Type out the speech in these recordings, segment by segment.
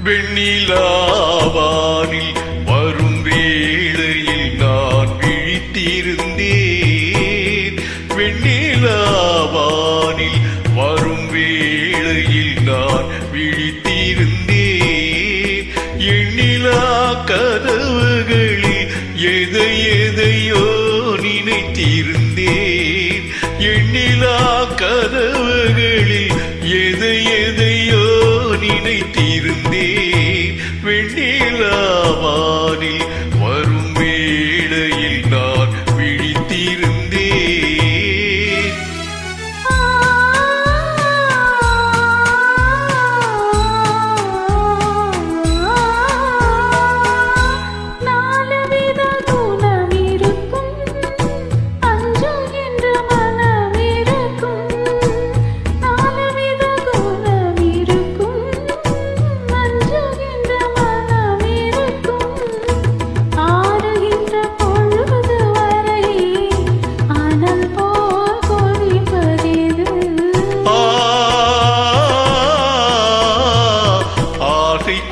வெண்ணிலாவானில் வரும் வேளையில் நான் விழித்திருந்தேன். வெண்ணிலாவானில் வரும் வேளையில் நான் விழித்திருந்தேன். எண்ணிலா கதவுகளில் எதையோ நினைத்திருந்தேன். எண்ணிலா கதவுகளில் எதையோ நினைத்திருந்தேன். வெண்ணிலாவானில் வரும் வேளையில் நான் விழித்திருந்தேன்.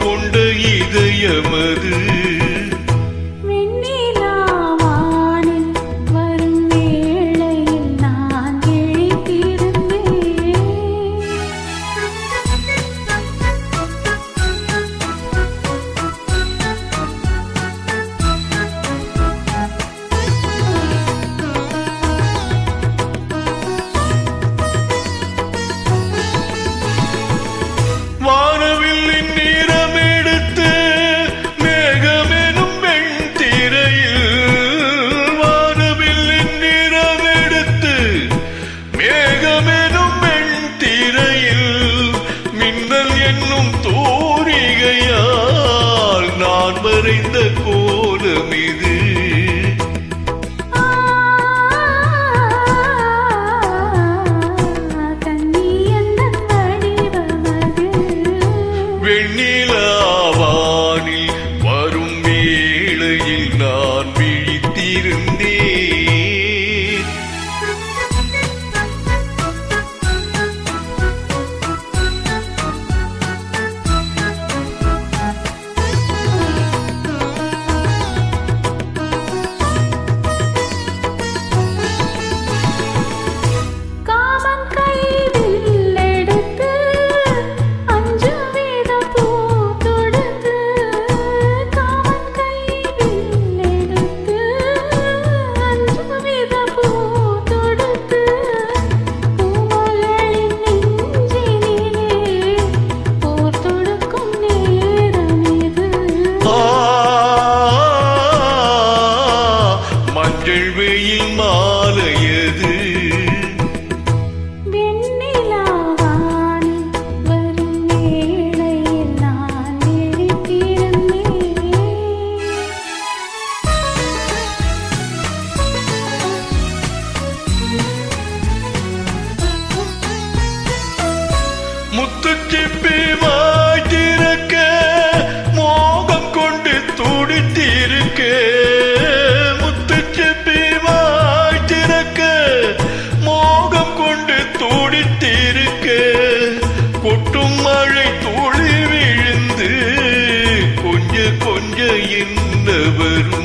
கொண்ட இதயமது வெண்ணிலாவானில் வரும் வேளையில் நான் விழித்திருந்தேன். வானவில்லின் நிறமெடுத்து மேகமெனும் வெண்திரையில், வானவில்லின் நிறமெடுத்து மேகமெனும் வெண்திரையில், மின்னல் என்னும் தூரிகையால் நான் வரைந்த கோலம் இது. வெண்ணிலாவானில் வரும் வேளையில் நான் விழித்திருந்தேன். மஞ்சள் வெயில் மாலையது. வெண்ணிலாவானில் வரும் வேளையில் நான் விழித்திருந்தேன். முத்துச்சிப்பி வாய் திறக்க மோகம் கொண்டு துடித்திருக்க. முத்துச்சிப்பி வாய் திறக்க மோகம் கொண்டு துடித்திருக்க. கொட்டும் மழை துளி விழுந்து கொஞ்ச கொஞ்ச என்ன வரும்.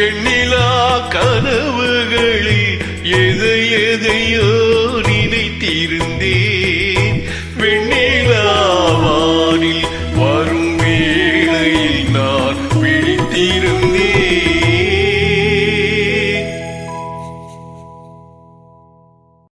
எண்ணிலா கனவுகளில் எதையோ